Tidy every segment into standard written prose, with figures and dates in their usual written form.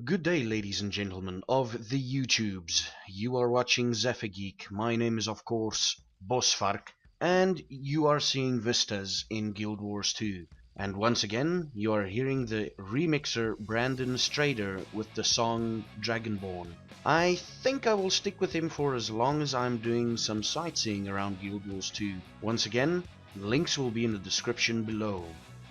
Good day, ladies and gentlemen of the YouTubes. You are watching Zaffageek. My name is, of course, Bosvark, and you are seeing Vistas in Guild Wars 2. And once again, you are hearing the remixer Brandon Strader with the song Dragonborn. I think I will stick with him for as long as I'm doing some sightseeing around Guild Wars 2. Once again, links will be in the description below.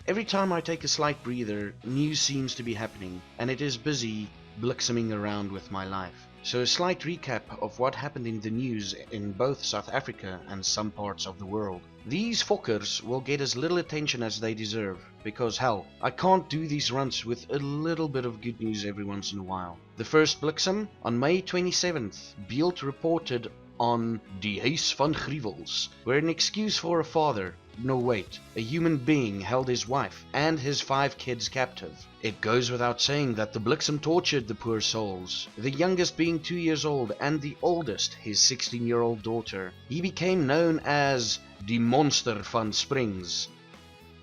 Every time I take a slight breather, news seems to be happening, and it is busy blitzing around with my life. So a slight recap of what happened in the news in both South Africa and some parts of the world. These fuckers will get as little attention as they deserve, because hell, I can't do these runs with a little bit of good news every once in a while. The first bliksem, on May 27th, Beeld reported on Die Huis van Gruwels, where an excuse for a father, no wait, a human being held his wife and his 5 kids captive. It goes without saying that the bliksem tortured the poor souls, the youngest being 2 years old and the oldest his 16-year-old daughter. He became known as the Monster van Springs.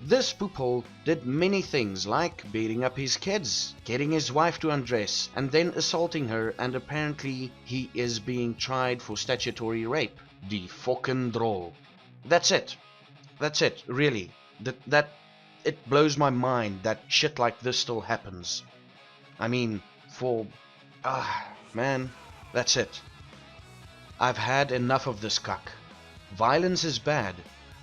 This Poepholle did many things like beating up his kids, getting his wife to undress, and then assaulting her, and apparently he is being tried for statutory rape. Die fucking droll. That's it, really. It blows my mind that shit like this still happens. I mean, man, that's it. I've had enough of this cuck. Violence is bad.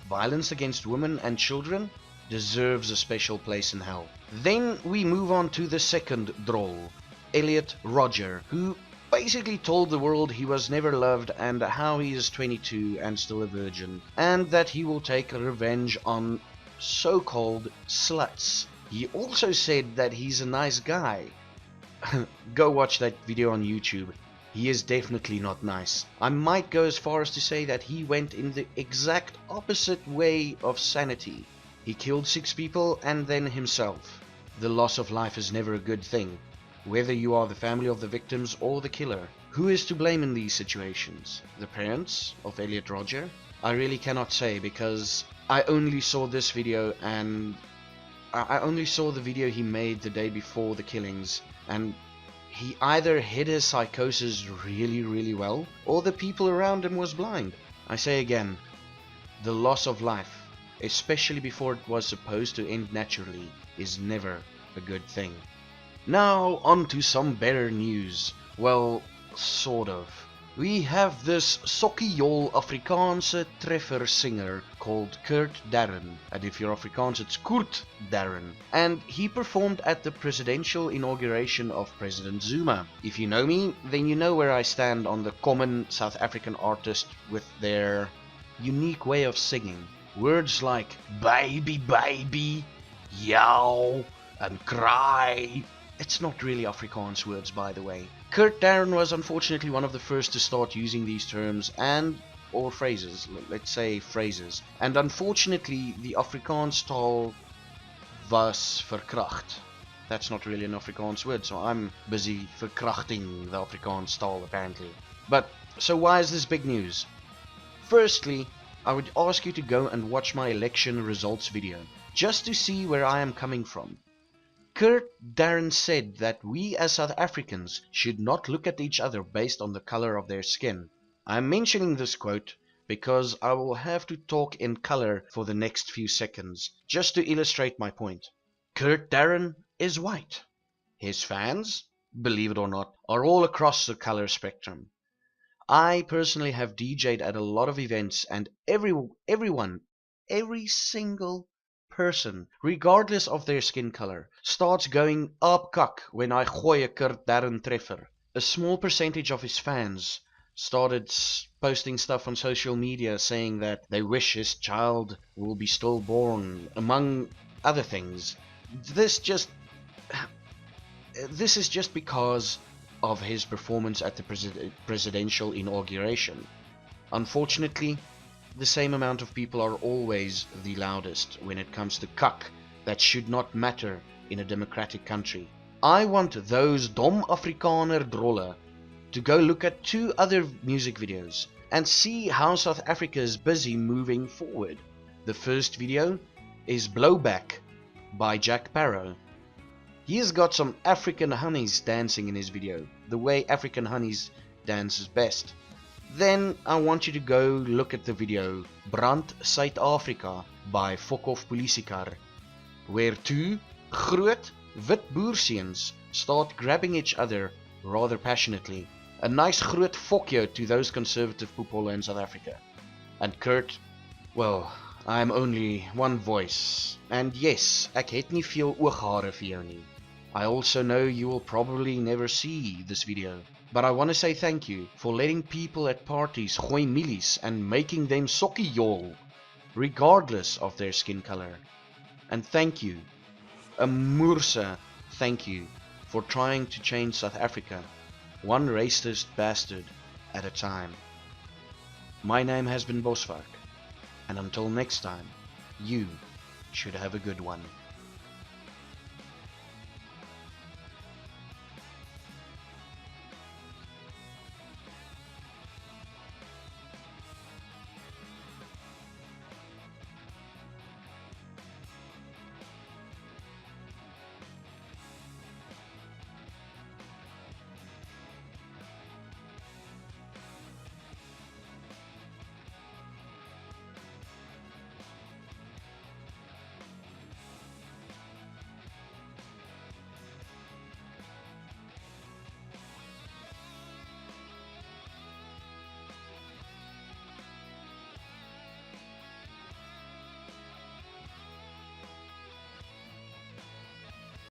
Violence against women and children deserves a special place in hell. Then we move on to the second droll, Elliot Roger, who basically told the world he was never loved and how he is 22 and still a virgin, and that he will take revenge on so-called sluts. He also said that he's a nice guy. Go watch that video on YouTube. He is definitely not nice. I might go as far as to say that he went in the exact opposite way of sanity. He killed 6 people and then himself. The loss of life is never a good thing, whether you are the family of the victims or the killer. Who is to blame in these situations? The parents of Elliot Roger? I really cannot say, because I only saw this video, and I only saw the video he made the day before the killings, and he either hid his psychosis really well, or the people around him was blind. I say again, the loss of life, especially before it was supposed to end naturally, is never a good thing. Now on to some better news. Well, sort of. We have this Sokkiejol Afrikaanse treffer singer called Kurt Darren, and if you're Afrikaans it's Kurt Darren, and he performed at the presidential inauguration of President Zuma. If you know me, then you know where I stand on the common South African artist with their unique way of singing. Words like baby baby, yow, and cry. It's not really Afrikaans words, by the way. Kurt Darren was unfortunately one of the first to start using these terms or phrases, let's say phrases. And unfortunately, the Afrikaans taal was verkracht. That's not really an Afrikaans word, so I'm busy verkrachting the Afrikaans taal apparently. But, so why is this big news? Firstly, I would ask you to go and watch my election results video, just to see where I am coming from. Kurt Darren said that we as South Africans should not look at each other based on the color of their skin. I'm mentioning this quote because I will have to talk in color for the next few seconds, just to illustrate my point. Kurt Darren is white. His fans, believe it or not, are all across the color spectrum. I personally have DJ'd at a lot of events, and every single person, regardless of their skin color, starts going up kak when I gooi a Kurt Darren treffer. A small percentage of his fans started posting stuff on social media saying that they wish his child will be stillborn, among other things. This is just because of his performance at the presidential inauguration. Unfortunately, the same amount of people are always the loudest when it comes to cuck that should not matter in a democratic country. I want those dom Afrikaner drolle to go look at 2 other music videos and see how South Africa is busy moving forward. The first video is Blowback by Jack Parrow. He has got some African honeys dancing in his video, the way African honeys dance is best. Then I want you to go look at the video Brand Suid-Afrika by Poepholle Polisiekar, where two groot wit boerseuns start grabbing each other rather passionately. A nice groot fokje to those conservative Poepholle in South Africa. And Kurt, well, I'm only one voice, and yes, ek het nie veel ooghare vir jou nie. I also know you will probably never see this video, but I want to say thank you for letting people at parties gooi mielies and making them sokkiejol, regardless of their skin color. And thank you, a moerse thank you, for trying to change South Africa, one racist bastard at a time. My name has been Bosvark, and until next time, you should have a good one.